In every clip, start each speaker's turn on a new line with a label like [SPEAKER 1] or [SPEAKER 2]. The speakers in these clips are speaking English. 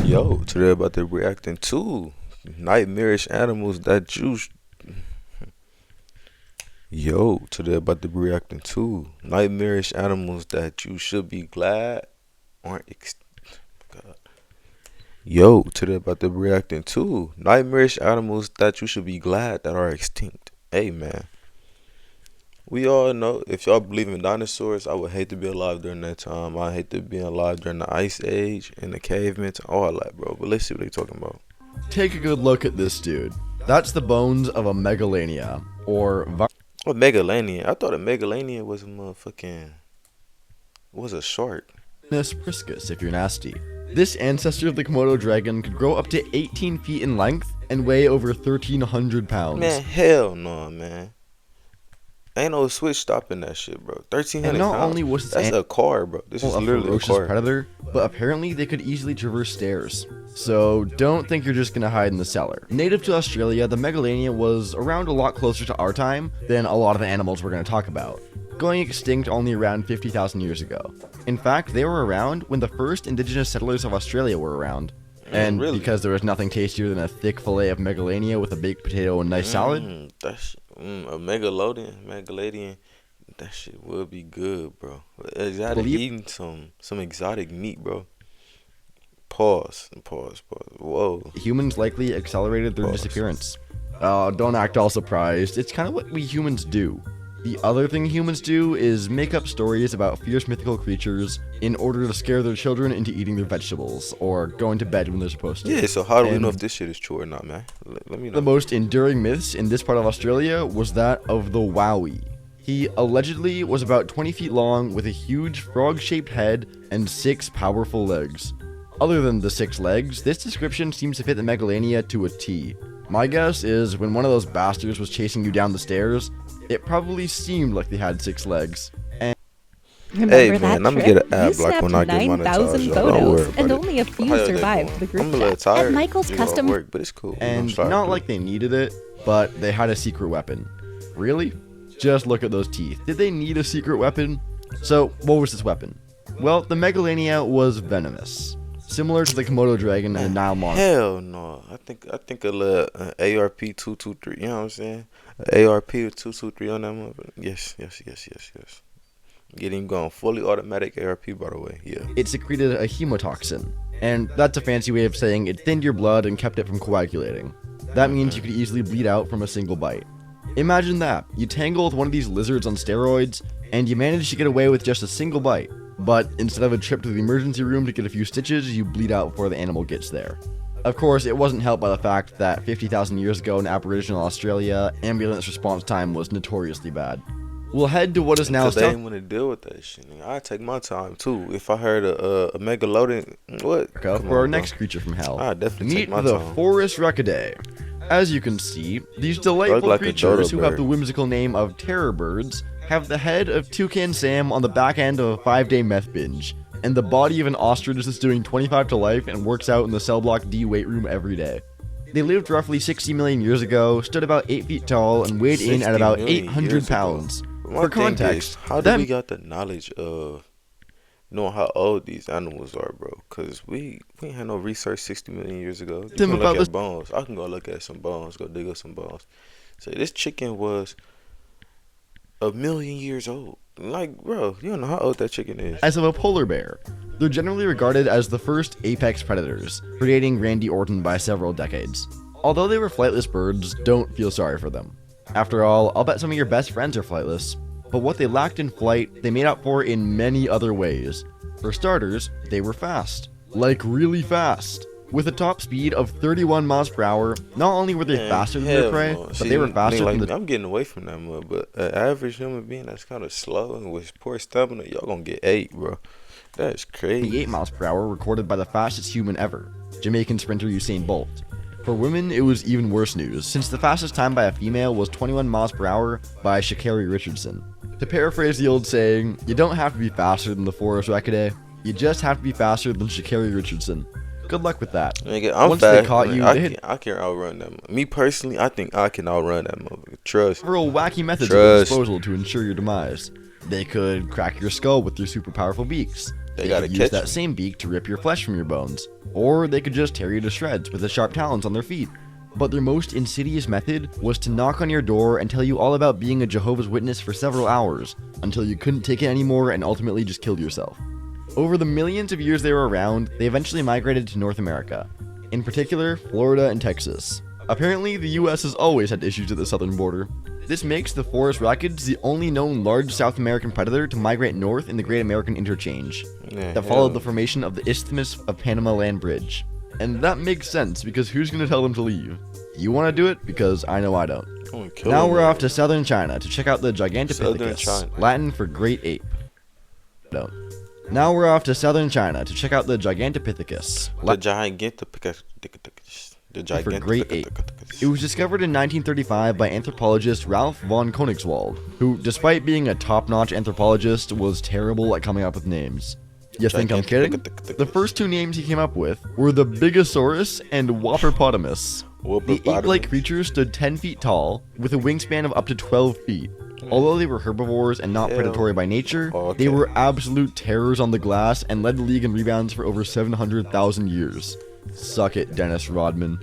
[SPEAKER 1] Yo, today about to reacting to nightmarish animals that you. Yo, today about to be reacting to nightmarish animals that you should be glad aren't. God. Yo, today about to be reacting to nightmarish animals that you should be glad that are extinct. Hey man, we all know if y'all believe in dinosaurs, I would hate to be alive during that time. I hate to be alive during the ice age and the cavemen, all that, bro. But let's see what they talking about.
[SPEAKER 2] Take a good look at this dude. That's the bones of a megalania, or
[SPEAKER 1] A megalanian. I thought a megalanian was a motherfucking was a shark.
[SPEAKER 2] Virus priscus if you're nasty. This ancestor of the Komodo dragon could grow up to 18 feet in length and weigh over 1,300 pounds.
[SPEAKER 1] Man, hell no, man. Ain't no switch stopping that shit, bro. 1,300
[SPEAKER 2] And not
[SPEAKER 1] pounds.
[SPEAKER 2] only was
[SPEAKER 1] That's a car, bro. This is
[SPEAKER 2] a
[SPEAKER 1] literally a
[SPEAKER 2] ferocious
[SPEAKER 1] car.
[SPEAKER 2] predator, but apparently they could easily traverse stairs. So don't think you're just gonna hide in the cellar. Native to Australia, the megalania was around a lot closer to our time than a lot of the animals we're gonna talk about, going extinct only around 50,000 years ago. In fact, they were around when the first indigenous settlers of Australia were around. And
[SPEAKER 1] really?
[SPEAKER 2] because there was nothing tastier than a thick fillet of megalania with a baked potato and nice salad,
[SPEAKER 1] A megalodian, that shit would be good, bro. Exotic eating some exotic meat, bro. Pause. Whoa.
[SPEAKER 2] humans likely accelerated their disappearance. Don't act all surprised. It's kind of what we humans do. The other thing humans do is make up stories about fierce mythical creatures in order to scare their children into eating their vegetables or going to bed when they're supposed to.
[SPEAKER 1] Yeah, so how do we know if this shit is true or not, man? Let me know.
[SPEAKER 2] The most enduring myths in this part of Australia was that of the Wowie. He allegedly was about 20 feet long with a huge frog-shaped head and 6 powerful legs. Other than the 6 legs, this description seems to fit the megalania to a T. My guess is when one of those bastards was chasing you down the stairs, it probably seemed like they had 6 legs. And
[SPEAKER 3] Remember
[SPEAKER 1] hey
[SPEAKER 3] that
[SPEAKER 1] man, I'm gonna
[SPEAKER 3] trip?
[SPEAKER 1] get an ad
[SPEAKER 3] You
[SPEAKER 1] block when
[SPEAKER 3] snapped
[SPEAKER 1] I get
[SPEAKER 3] 9,000
[SPEAKER 1] monetized. Y'all. Don't worry
[SPEAKER 3] photos,
[SPEAKER 1] about
[SPEAKER 3] and
[SPEAKER 1] it.
[SPEAKER 3] only a few
[SPEAKER 1] How y'all day
[SPEAKER 3] survived
[SPEAKER 1] going?
[SPEAKER 3] the group
[SPEAKER 1] I'm a little
[SPEAKER 3] chat.
[SPEAKER 1] tired.
[SPEAKER 3] At Michael's
[SPEAKER 1] you know,
[SPEAKER 3] custom
[SPEAKER 1] work, but it's cool.
[SPEAKER 2] not like they needed it, but they had a secret weapon. Really? Just look at those teeth. Did they need a secret weapon? So, what was this weapon? Well, the megalania was venomous, similar to the Komodo dragon and the Nile monster.
[SPEAKER 1] Hell no. I think a little ARP 223. You know what I'm saying? ARP 223 on that motherfucker. Yes. Get him going. Fully automatic ARP, by the way. Yeah.
[SPEAKER 2] It secreted a hemotoxin, and that's a fancy way of saying it thinned your blood and kept it from coagulating. That means you could easily bleed out from a single bite. Imagine that. You tangle with one of these lizards on steroids, and you manage to get away with just a single bite. But instead of a trip to the emergency room to get a few stitches, you bleed out before the animal gets there. Of course, it wasn't helped by the fact that 50,000 years ago in Aboriginal Australia, ambulance response time was notoriously bad. We'll head to what is now
[SPEAKER 1] Because they didn't want to deal with that shit. I'd take my time, too. If I heard a megalodon, what?
[SPEAKER 2] For our next creature from hell.
[SPEAKER 1] I'd definitely
[SPEAKER 2] Meet
[SPEAKER 1] take my
[SPEAKER 2] the
[SPEAKER 1] time.
[SPEAKER 2] Forest Rekidae. As you can see, these delightful
[SPEAKER 1] like a
[SPEAKER 2] creatures
[SPEAKER 1] dodo
[SPEAKER 2] who have
[SPEAKER 1] bird.
[SPEAKER 2] the whimsical name of terror birds have the head of Toucan Sam on the back end of a 5-day meth binge, and the body of an ostrich that's doing 25 to life and works out in the cell block D weight room every day. They lived roughly 60 million years ago, stood about 8 feet tall, and weighed in at about 800 pounds. For context,
[SPEAKER 1] how do we got the knowledge of knowing how old these animals are, bro? Because we ain't had no research 60 million years ago. You can look at bones. I can go look at some bones, go dig up some bones. So this chicken was 1,000,000 years old. Like, bro, you don't know how old that chicken is.
[SPEAKER 2] As of a polar bear, they're generally regarded as the first apex predators, predating Randy Orton by several decades. Although they were flightless birds, don't feel sorry for them. After all, I'll bet some of your best friends are flightless, but what they lacked in flight, they made up for in many other ways. For starters, they were fast. Like really fast. With a top speed of 31 miles per hour, not only were they faster than their prey, but they were faster than
[SPEAKER 1] I'm getting away from that mud, but an average human being that's kind of slow and with poor stamina, y'all gonna get 8, bro. That's crazy.
[SPEAKER 2] 8 miles per hour recorded by the fastest human ever, Jamaican sprinter Usain Bolt. For women, it was even worse news, since the fastest time by a female was 21 miles per hour by Sha'Carri Richardson. To paraphrase the old saying, you don't have to be faster than the Forest Rekidae, you just have to be faster than Sha'Carri Richardson. Good luck with that.
[SPEAKER 1] Nigga, I'm
[SPEAKER 2] Once
[SPEAKER 1] fast.
[SPEAKER 2] they caught you,
[SPEAKER 1] I can outrun them. Me personally, I think I can outrun that motherfucker. Trust.
[SPEAKER 2] Several wacky methods at their disposal to ensure your demise. They could crack your skull with their super powerful beaks.
[SPEAKER 1] They
[SPEAKER 2] They
[SPEAKER 1] gotta
[SPEAKER 2] could use
[SPEAKER 1] catch
[SPEAKER 2] that
[SPEAKER 1] me.
[SPEAKER 2] same beak to rip your flesh from your bones, or they could just tear you to shreds with the sharp talons on their feet. But their most insidious method was to knock on your door and tell you all about being a Jehovah's Witness for several hours, until you couldn't take it anymore and ultimately just killed yourself. Over the millions of years they were around, they eventually migrated to North America, in particular Florida and Texas. Apparently, the US has always had issues at the southern border. This makes the forest rackets the only known large South American predator to migrate north in the Great American Interchange,
[SPEAKER 1] Yeah,
[SPEAKER 2] that
[SPEAKER 1] hell.
[SPEAKER 2] followed the formation of the Isthmus of Panama Land Bridge. And that makes sense, because who's going to tell them to leave? You want to do it? Because I know I don't.
[SPEAKER 1] I'm gonna kill
[SPEAKER 2] Now
[SPEAKER 1] them,
[SPEAKER 2] we're
[SPEAKER 1] man.
[SPEAKER 2] off to southern China to check out the
[SPEAKER 1] Southern
[SPEAKER 2] Gigantopithecus,
[SPEAKER 1] China.
[SPEAKER 2] Latin for great ape. Don't. Now we're off to southern China to check out the Gigantopithecus,
[SPEAKER 1] The gigantic.
[SPEAKER 2] for great ape. It was discovered in 1935 by anthropologist Ralph von Koenigswald, who, despite being a top-notch anthropologist, was terrible at coming up with names. You think I'm kidding? The first two names he came up with were the Bigosaurus and Whopperpotamus. The ape-like creatures stood 10 feet tall, with a wingspan of up to 12 feet. Although they were herbivores and not
[SPEAKER 1] Ew.
[SPEAKER 2] predatory by nature,
[SPEAKER 1] Oh, okay.
[SPEAKER 2] they were absolute terrors on the glass and led the league in rebounds for over 700,000 years. Suck it, Dennis Rodman.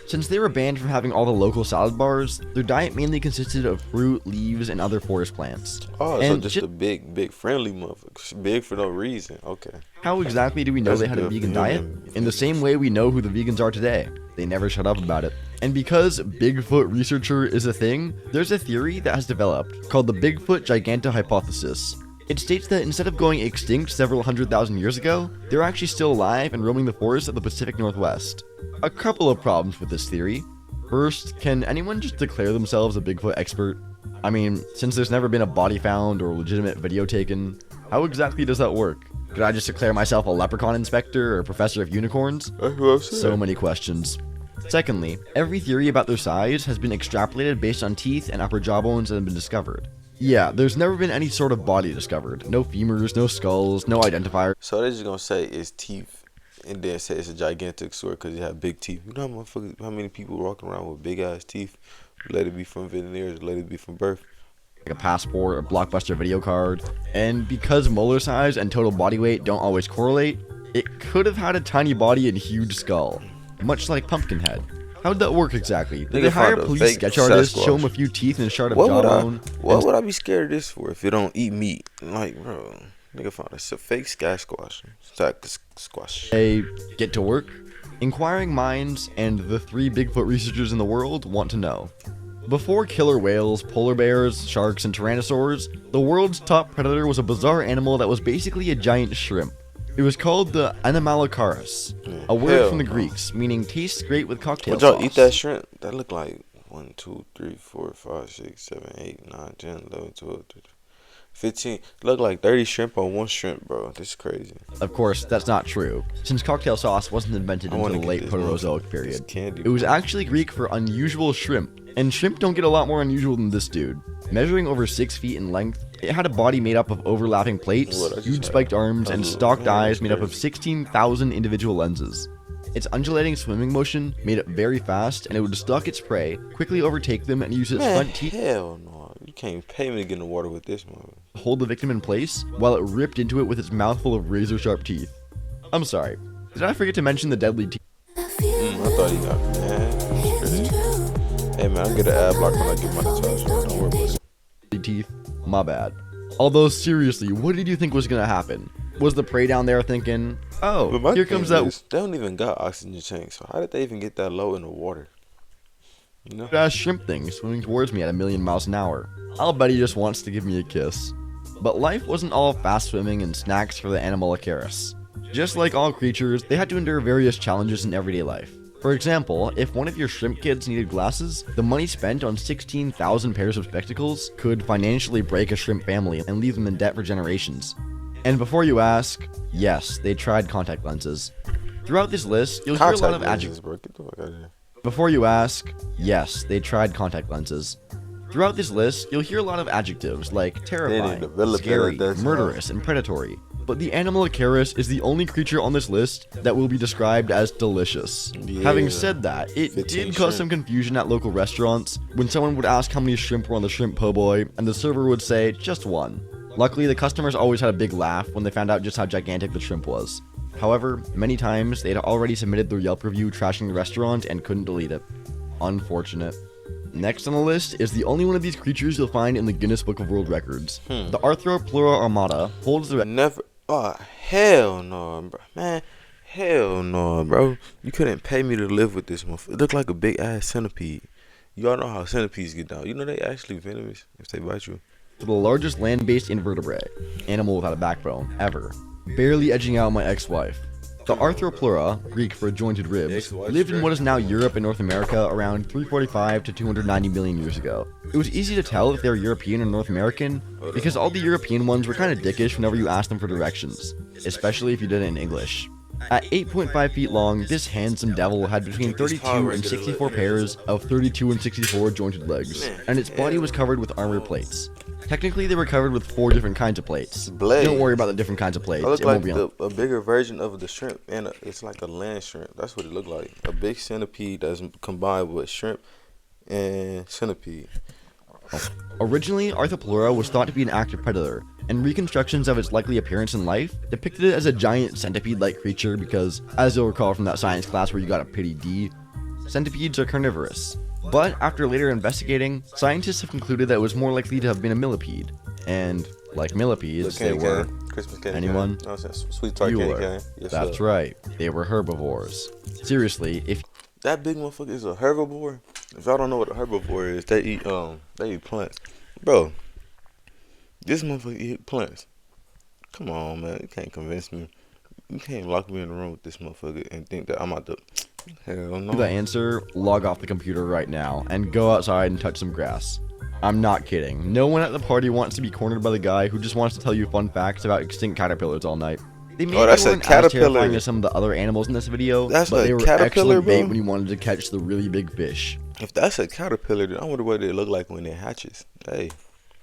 [SPEAKER 2] Since they were banned from having all the local salad bars, their diet mainly consisted of fruit, leaves, and other forest plants.
[SPEAKER 1] Oh, so
[SPEAKER 2] And
[SPEAKER 1] just
[SPEAKER 2] ju-
[SPEAKER 1] a big friendly motherfucker. Big for no reason. Okay.
[SPEAKER 2] How exactly do we know
[SPEAKER 1] That's
[SPEAKER 2] they had a
[SPEAKER 1] good
[SPEAKER 2] vegan
[SPEAKER 1] for
[SPEAKER 2] diet?
[SPEAKER 1] human
[SPEAKER 2] In the same way we know who the vegans are today. They never shut up about it. And because Bigfoot researcher is a thing, there's a theory that has developed called the Bigfoot Gigantohypothesis. It states that instead of going extinct several 100,000 years ago, they're actually still alive and roaming the forests of the Pacific Northwest. A couple of problems with this theory. First, can anyone just declare themselves a Bigfoot expert? I mean, since there's never been a body found or legitimate video taken, how exactly does that work? Could I just declare myself a leprechaun inspector or professor of unicorns?
[SPEAKER 1] That's what I'm saying.
[SPEAKER 2] So many questions. Secondly, every theory about their size has been extrapolated based on teeth and upper jawbones that have been discovered. Yeah, there's never been any sort of body discovered. No femurs, no skulls, no identifier.
[SPEAKER 1] So they're just gonna say it's teeth, and then say it's a gigantic sword because you have big teeth. You know how many people walking around with big ass teeth? Let it be from veneers, let it be from birth.
[SPEAKER 2] Like a passport or blockbuster video card. And because molar size and total body weight don't always correlate, it could have had a tiny body and huge skull, much like Pumpkinhead. How'd that work exactly? Did
[SPEAKER 1] Nigga
[SPEAKER 2] they hire
[SPEAKER 1] found a
[SPEAKER 2] police
[SPEAKER 1] fake
[SPEAKER 2] sketch artists,
[SPEAKER 1] Sasquatch.
[SPEAKER 2] show them a few teeth and a shard of
[SPEAKER 1] What
[SPEAKER 2] jawbone?
[SPEAKER 1] would I be scared of this for if it don't eat meat? Like, bro, nigga found a fake Sasquatch. Squash.
[SPEAKER 2] They get to work? Inquiring minds and the 3 Bigfoot researchers in the world want to know. Before killer whales, polar bears, sharks, and tyrannosaurs, the world's top predator was a bizarre animal that was basically a giant shrimp. It was called the Anomalocaris, a word
[SPEAKER 1] Hell
[SPEAKER 2] from the
[SPEAKER 1] no.
[SPEAKER 2] Greeks, meaning tastes great with cocktail
[SPEAKER 1] Would y'all
[SPEAKER 2] sauce.
[SPEAKER 1] eat that shrimp? That look like 1, 2, 3, 4, 5, 6, 7, 8, 9, 10, 11, 12, 13, 15. Look like 30 shrimp on one shrimp, bro. This is crazy.
[SPEAKER 2] Of course, that's not true, since cocktail sauce wasn't invented
[SPEAKER 1] I
[SPEAKER 2] until
[SPEAKER 1] wanna
[SPEAKER 2] the
[SPEAKER 1] get
[SPEAKER 2] late
[SPEAKER 1] this
[SPEAKER 2] Proterozoic
[SPEAKER 1] motherfucker,
[SPEAKER 2] period.
[SPEAKER 1] this candy,
[SPEAKER 2] It was
[SPEAKER 1] bro.
[SPEAKER 2] actually Greek for unusual shrimp, and shrimp don't get a lot more unusual than this dude. Measuring over 6 feet in length, it had a body made up of overlapping plates,
[SPEAKER 1] What, I just
[SPEAKER 2] huge
[SPEAKER 1] had-
[SPEAKER 2] spiked arms, and
[SPEAKER 1] Oh,
[SPEAKER 2] stalked
[SPEAKER 1] man,
[SPEAKER 2] eyes
[SPEAKER 1] that's
[SPEAKER 2] made up of
[SPEAKER 1] crazy.
[SPEAKER 2] 16,000 individual lenses. Its undulating swimming motion made it very fast, and it would stalk its prey, quickly overtake them, and use its
[SPEAKER 1] Man,
[SPEAKER 2] front teeth
[SPEAKER 1] hell no. You can't pay me to get in the water with this mother.
[SPEAKER 2] to hold the victim in place, while it ripped into it with its mouthful of razor-sharp teeth. I'm sorry, did I forget to mention the deadly teeth?
[SPEAKER 1] I thought he got man. Hey man, I'm gonna ad block when I get monetized. Bro. Don't worry about it.
[SPEAKER 2] Teeth? My bad. Although, seriously, what did you think was gonna happen? Was the prey down there thinking, oh,
[SPEAKER 1] But my
[SPEAKER 2] here
[SPEAKER 1] thing
[SPEAKER 2] comes that
[SPEAKER 1] is, they don't even got oxygen tanks. So how did they even get that low in the water? You know?
[SPEAKER 2] ass shrimp thing swimming towards me at 1,000,000 miles an hour? I'll bet he just wants to give me a kiss. But life wasn't all fast swimming and snacks for the Anomalocaris. Just like all creatures, they had to endure various challenges in everyday life. For example, if one of your shrimp kids needed glasses, the money spent on 16,000 pairs of spectacles could financially break a shrimp family and leave them in debt for generations. And before you ask, yes, they tried contact lenses. Throughout this list, you'll hear a lot of adjectives.
[SPEAKER 1] bro. Get the fuck out of here.
[SPEAKER 2] Before you ask, yes, they tried contact lenses. Throughout this list, you'll hear a lot of adjectives like terrifying,
[SPEAKER 1] develop that
[SPEAKER 2] scary,
[SPEAKER 1] at that time.
[SPEAKER 2] murderous, and predatory. But the Anomalocaris is the only creature on this list that will be described as delicious.
[SPEAKER 1] Yeah.
[SPEAKER 2] Having said that, it
[SPEAKER 1] 15
[SPEAKER 2] did cause
[SPEAKER 1] shrimp.
[SPEAKER 2] some confusion at local restaurants when someone would ask how many shrimp were on the shrimp po' boy, and the server would say, just one. Luckily, the customers always had a big laugh when they found out just how gigantic the shrimp was. However, many times they'd already submitted their Yelp review trashing the restaurant and couldn't delete it. Unfortunate. Next on the list is the only one of these creatures you'll find in the Guinness Book of World Records. The Arthropleura armata holds the
[SPEAKER 1] Never. Oh, hell no, bro. Man, hell no, bro. You couldn't pay me to live with this motherfucker. It looked like a big ass centipede. Y'all know how centipedes get down. You know they actually venomous if they bite you.
[SPEAKER 2] the largest land-based invertebrate, animal without a backbone, ever, barely edging out my ex-wife. The Arthropleura, Greek for jointed ribs, lived in what is now Europe and North America around 345 to 290 million years ago. It was easy to tell if they were European or North American, because all the European ones were kinda dickish whenever you asked them for directions, especially if you did it in English. At 8.5 feet long, this handsome devil had between 32 and 64 pairs of 32 and 64 jointed legs, and its body was covered with armor plates. Technically, they were covered with 4 different kinds of plates.
[SPEAKER 1] Blades.
[SPEAKER 2] Don't worry about the different kinds of plates.
[SPEAKER 1] It looked
[SPEAKER 2] It won't
[SPEAKER 1] like
[SPEAKER 2] be on.
[SPEAKER 1] a bigger version of the shrimp, and it's like a land shrimp. That's what it looked like. A big centipede that's combined with shrimp and centipede.
[SPEAKER 2] Originally, Arthropleura was thought to be an active predator, and reconstructions of its likely appearance in life depicted it as a giant centipede-like creature because, as you'll recall from that science class where you got a pity D, centipedes are carnivorous. But after later investigating, scientists have concluded that it was more likely to have been a millipede, and like millipedes, they were.
[SPEAKER 1] Christmas candy
[SPEAKER 2] Anyone?
[SPEAKER 1] cane. No, sweet tart candy cane. Yes,
[SPEAKER 2] That's
[SPEAKER 1] sir.
[SPEAKER 2] right, they were herbivores. Seriously, if
[SPEAKER 1] That big motherfucker is a herbivore. If y'all don't know what a herbivore is, they eat plants. Bro, this motherfucker eat plants. Come on, man. You can't convince me. You can't lock me in the room with this motherfucker and think that I'm out to. Hell no.
[SPEAKER 2] the answer, log off the computer right now and go outside and touch some grass. I'm not kidding. No one at the party wants to be cornered by the guy who just wants to tell you fun facts about extinct caterpillars all night. They maybe
[SPEAKER 1] that's a
[SPEAKER 2] weren't as
[SPEAKER 1] caterpillar.
[SPEAKER 2] terrifying as some of the other animals in this video,
[SPEAKER 1] That's
[SPEAKER 2] but
[SPEAKER 1] a
[SPEAKER 2] they were
[SPEAKER 1] caterpillar,
[SPEAKER 2] excellent bait
[SPEAKER 1] bro?
[SPEAKER 2] when you wanted to catch the really big fish.
[SPEAKER 1] If that's a caterpillar, then I wonder what they look like when they hatches. Hey.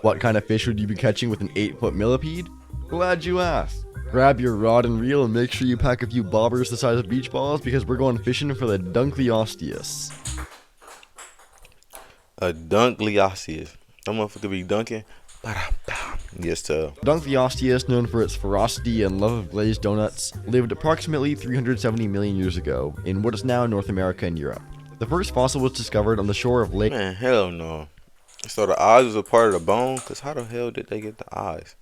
[SPEAKER 2] What kind of fish would you be catching with an 8-foot millipede? Glad you asked. Grab your rod and reel and make sure you pack a few bobbers the size of beach balls because we're going fishing for the Dunkleosteus.
[SPEAKER 1] A Dunkleosteus. That motherfucker be dunking. Yes, sir.
[SPEAKER 2] Dunkleosteus, known for its ferocity and love of glazed donuts, lived approximately 370 million years ago in what is now North America and Europe. The first fossil was discovered on the shore of Lake
[SPEAKER 1] Man, hell no. So the eyes was a part of the bone? Because how the hell did they get the eyes?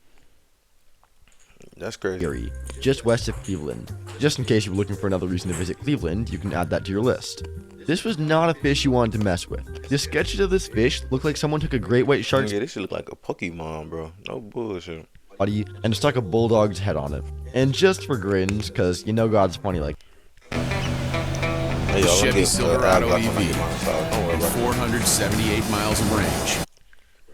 [SPEAKER 1] That's crazy.
[SPEAKER 2] Erie, just west of Cleveland. Just in case you were looking for another reason to visit Cleveland, you can add that to your list. This was not a fish you wanted to mess with. The sketches of this fish looked like someone took a great white shark's
[SPEAKER 1] Yeah, this shit look like a Pokemon, bro. No bullshit.
[SPEAKER 2] body and stuck a bulldog's head on it. And just for grins, cause you know God's funny like
[SPEAKER 1] Hey, y'all,
[SPEAKER 3] Chevy
[SPEAKER 1] I'm
[SPEAKER 3] Silverado
[SPEAKER 1] getting,
[SPEAKER 3] EV,
[SPEAKER 1] Don't worry
[SPEAKER 3] and
[SPEAKER 1] about it.
[SPEAKER 3] 478 miles in range.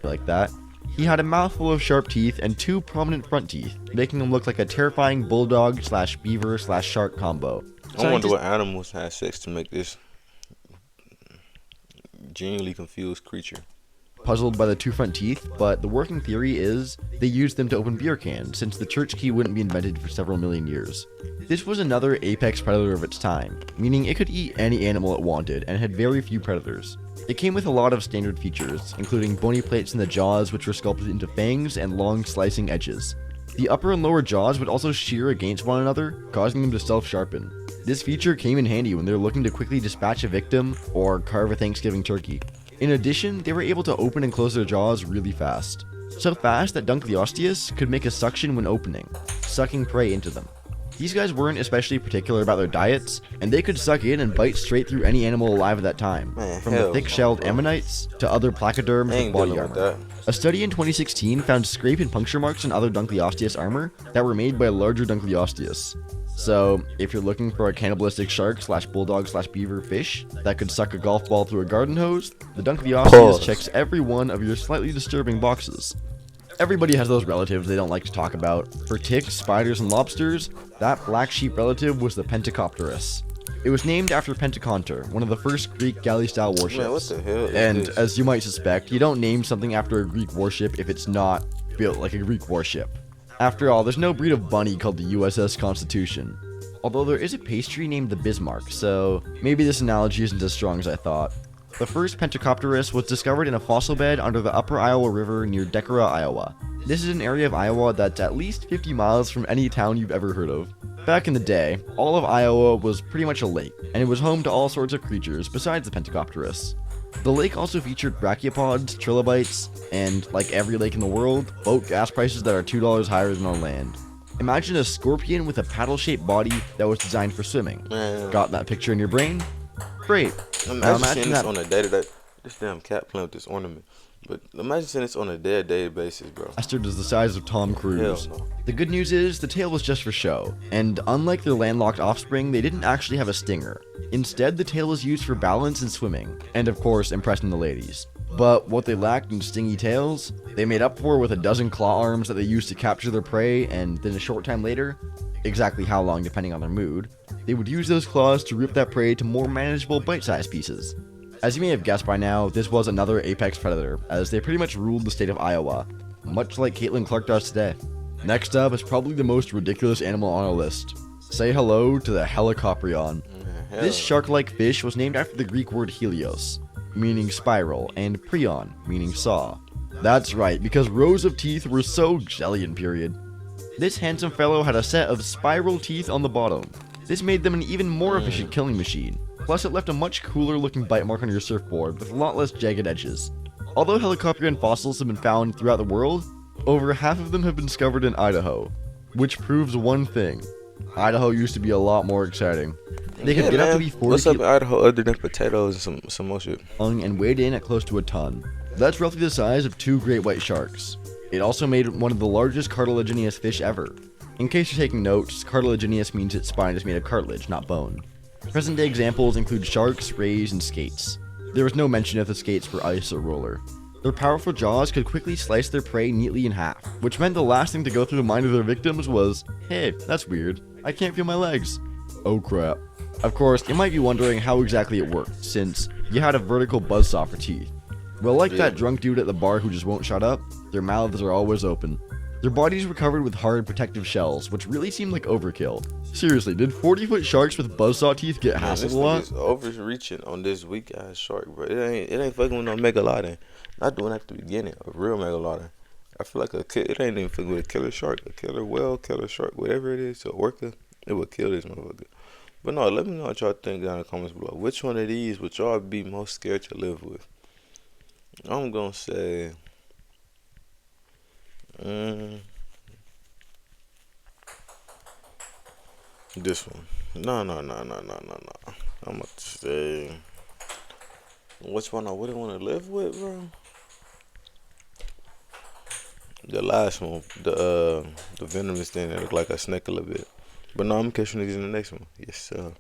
[SPEAKER 2] like that. He had a mouthful of sharp teeth and 2 prominent front teeth, making him look like a terrifying bulldog slash beaver slash shark combo.
[SPEAKER 1] I wonder what animals had sex to make this genuinely confused creature.
[SPEAKER 2] Puzzled by the 2 front teeth, but the working theory is they used them to open beer cans, since the church key wouldn't be invented for several million years. This was another apex predator of its time, meaning it could eat any animal it wanted and had very few predators. It came with a lot of standard features, including bony plates in the jaws which were sculpted into fangs and long slicing edges. The upper and lower jaws would also shear against one another, causing them to self-sharpen. This feature came in handy when they were looking to quickly dispatch a victim or carve a Thanksgiving turkey. In addition, they were able to open and close their jaws really fast. So fast that Dunkleosteus could make a suction when opening, sucking prey into them. These guys weren't especially particular about their diets, and they could suck in and bite straight through any animal alive at that time,
[SPEAKER 1] Man,
[SPEAKER 2] from the
[SPEAKER 1] hell
[SPEAKER 2] thick-shelled
[SPEAKER 1] no, bro.
[SPEAKER 2] ammonites to other placoderms
[SPEAKER 1] I
[SPEAKER 2] with
[SPEAKER 1] ain't
[SPEAKER 2] body
[SPEAKER 1] dealing with
[SPEAKER 2] armor.
[SPEAKER 1] that.
[SPEAKER 2] A study in 2016 found scrape and puncture marks on other Dunkleosteus armor that were made by a larger Dunkleosteus. So, if you're looking for a cannibalistic shark slash bulldog slash beaver fish that could suck a golf ball through a garden hose, the Dunkleosteus
[SPEAKER 1] Pause.
[SPEAKER 2] checks every one of your slightly disturbing boxes. Everybody has those relatives they don't like to talk about. For ticks, spiders, and lobsters, that black sheep relative was the Pentacopterus. It was named after Pentaconter, one of the first Greek galley-style warships.
[SPEAKER 1] Man, what the hell is
[SPEAKER 2] And
[SPEAKER 1] this?
[SPEAKER 2] as you might suspect, you don't name something after a Greek warship if it's not built like a Greek warship. After all, there's no breed of bunny called the USS Constitution. Although there is a pastry named the Bismarck, so maybe this analogy isn't as strong as I thought. The first Pentacopterus was discovered in a fossil bed under the Upper Iowa River near Decorah, Iowa. This is an area of Iowa that's at least 50 miles from any town you've ever heard of. Back in the day, all of Iowa was pretty much a lake, and it was home to all sorts of creatures besides the Pentacopterus. The lake also featured brachiopods, trilobites, and, like every lake in the world, boat gas prices that are $2 higher than on land. Imagine a scorpion with a paddle-shaped body that was designed for swimming.
[SPEAKER 1] Man,
[SPEAKER 2] Got that picture in your brain? Great. Now
[SPEAKER 1] imagine seeing
[SPEAKER 2] imagine
[SPEAKER 1] this
[SPEAKER 2] that
[SPEAKER 1] on a day-to-day. This damn cat playing with this ornament. But imagine seeing this on a day-to-day basis, bro.
[SPEAKER 2] bastard is the size of Tom Cruise.
[SPEAKER 1] Hell no.
[SPEAKER 2] The good news is, the tail was just for show, and unlike their landlocked offspring, they didn't actually have a stinger. Instead, the tail was used for balance and swimming, and of course, impressing the ladies. But what they lacked in stingy tails, they made up for with a dozen claw arms that they used to capture their prey, and then a short time later, exactly how long depending on their mood, they would use those claws to rip that prey to more manageable bite-sized pieces. As you may have guessed by now, this was another apex predator, as they pretty much ruled the state of Iowa, much like Caitlin Clark does today. Next up is probably the most ridiculous animal on our list. Say hello to the Helicoprion. This shark-like fish was named after the Greek word helios, meaning spiral, and prion, meaning saw. That's right, because rows of teeth were so jellian period. This handsome fellow had a set of spiral teeth on the bottom. This made them an even more efficient killing machine. Plus, it left a much cooler looking bite mark on your surfboard with a lot less jagged edges. Although Helicoprion fossils have been found throughout the world, over half of them have been discovered in Idaho, which proves one thing. Idaho used to be a lot more exciting. They could get up to be 40
[SPEAKER 1] What's up in Idaho other than potatoes and some more shit?
[SPEAKER 2] long and weighed in at close to a ton. That's roughly the size of 2 great white sharks. It also made one of the largest cartilaginous fish ever. In case you're taking notes, cartilaginous means its spine is made of cartilage, not bone. Present-day examples include sharks, rays, and skates. There was no mention if the skates were ice or roller. Their powerful jaws could quickly slice their prey neatly in half, which meant the last thing to go through the mind of their victims was, hey, that's weird, I can't feel my legs. Oh crap. Of course, you might be wondering how exactly it worked, since you had a vertical buzzsaw for teeth. Well, like that drunk dude at the bar who just won't shut up, their mouths are always open. Their bodies were covered with hard protective shells, which really seemed like overkill. Seriously, did 40-foot sharks with buzzsaw teeth get hassled a lot?
[SPEAKER 1] This overreaching on this weak ass shark, bro. It ain't fucking with no megalodon. Not doing at the beginning, a real megalodon. I feel like it ain't even fucking with a killer shark, a killer whale, killer shark, whatever it is, a orca, it would kill this motherfucker. But no, let me know what y'all think down in the comments below. Which one of these would y'all be most scared to live with? I'm gonna say this one. No. I'm gonna say which one I wouldn't want to live with, bro. The last one, the venomous thing that look like a snake a little bit. But no, I'm catching these in the next one. Yes, sir.